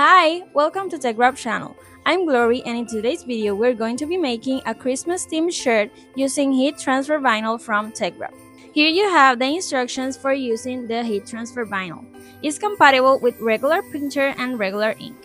Hi, welcome to Tech Wrap channel. I'm Glory and in today's video we're going to be making a Christmas themed shirt using heat transfer vinyl from Tech Wrap. Here you have the instructions for using the heat transfer vinyl. It's compatible with regular printer and regular ink.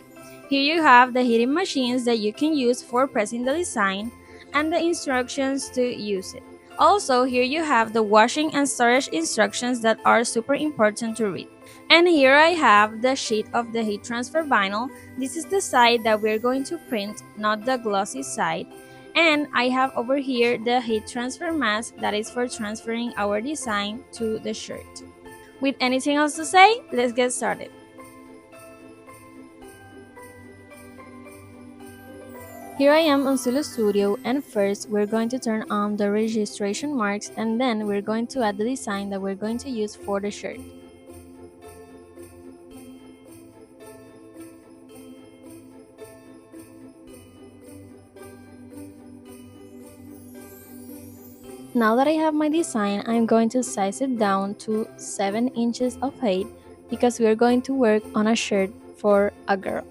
Here you have the heating machines that you can use for pressing the design and the instructions to use it. Also, here you have the washing and storage instructions that are super important to read. And here I have the sheet of the heat transfer vinyl. This is the side that we're going to print, not the glossy side. And I have over here the heat transfer mask that is for transferring our design to the shirt. With anything else to say, let's get started. Here I am on Zulu Studio, and first we're going to turn on the registration marks and then we're going to add the design that we're going to use for the shirt. Now that I have my design, I'm going to size it down to 7 inches of height because we're going to work on a shirt for a girl.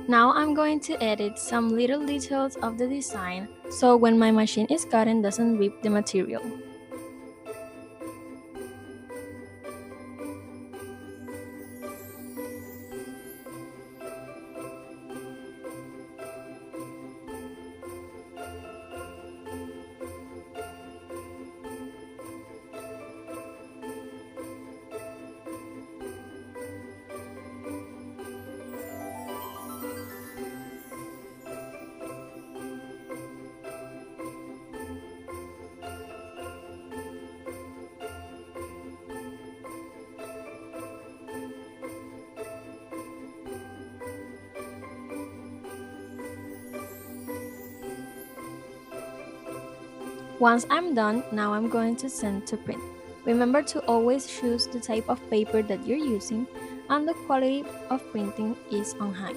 Now I'm going to edit some little details of the design so when my machine is cutting doesn't rip the material. Once I'm done, now I'm going to send to print. Remember to always choose the type of paper that you're using and the quality of printing is on high.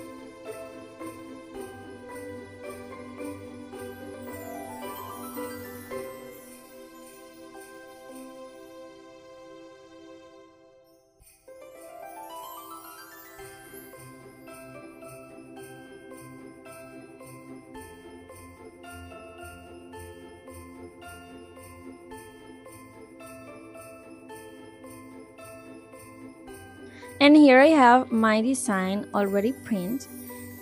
And here I have my design already printed.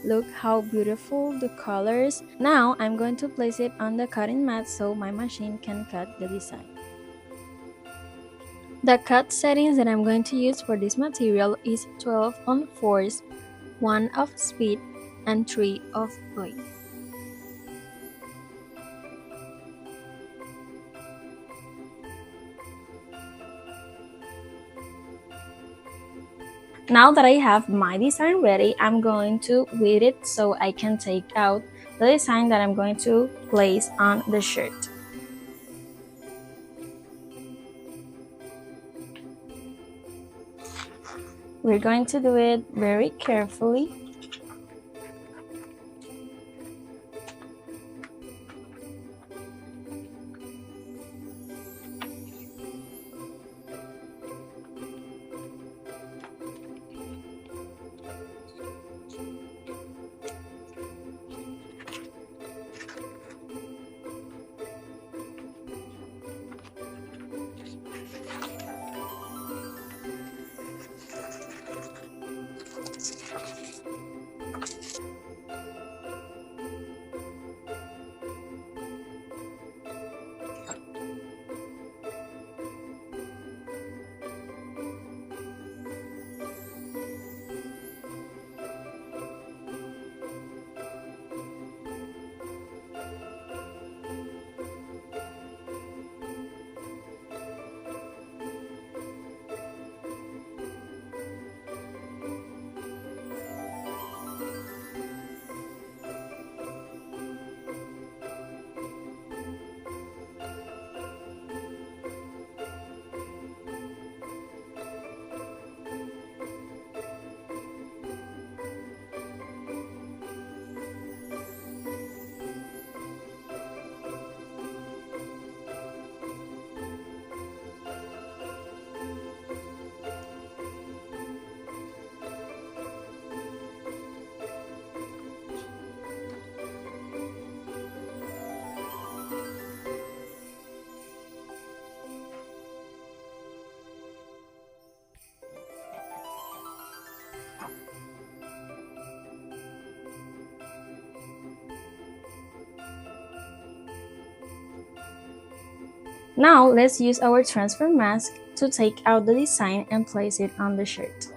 Look how beautiful the colors. Now I'm going to place it on the cutting mat so my machine can cut the design. The cut settings that I'm going to use for this material is 12 on force, 1 of speed, and 3 of blade. Now that I have my design ready, I'm going to weed it so I can take out the design that I'm going to place on the shirt. We're going to do it very carefully. Now let's use our transfer mask to take out the design and place it on the shirt.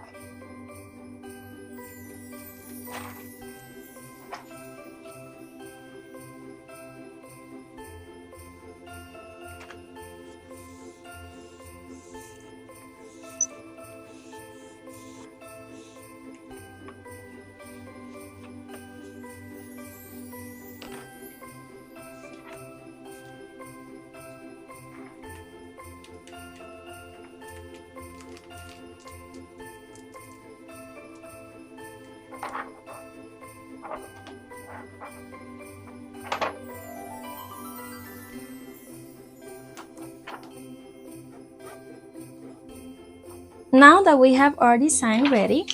Now that we have our design ready,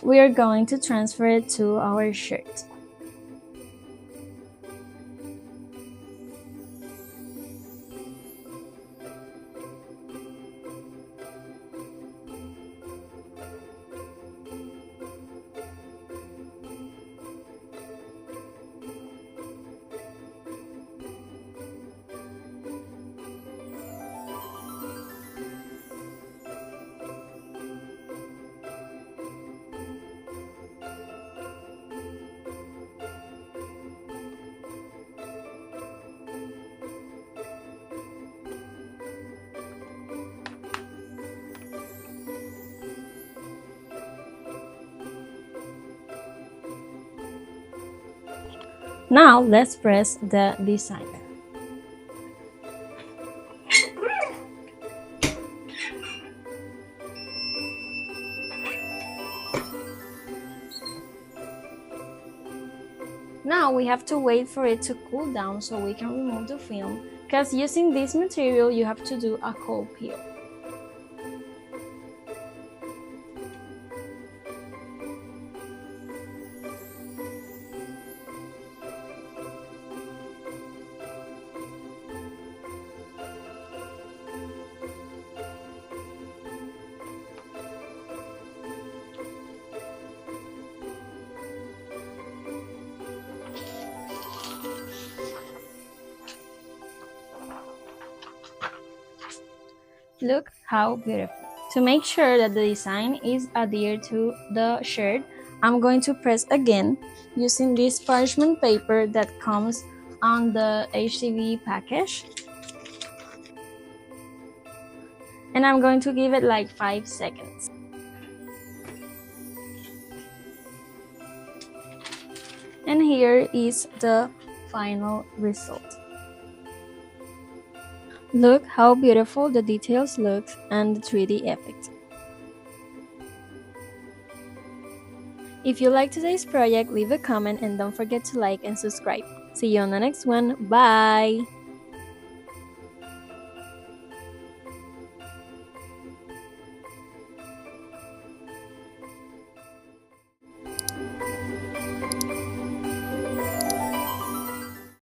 we are going to transfer it to our shirt. Now let's press the design. Now we have to wait for it to cool down so we can remove the film, because using this material you have to do a cold peel. Look how beautiful. To make sure that the design is adhered to the shirt, I'm going to press again using this parchment paper that comes on the HTV package. And I'm going to give it like 5 seconds. And here is the final result. Look how beautiful the details look and the 3D effect. If you like today's project, leave a comment and don't forget to like and subscribe. See you on the next one. Bye!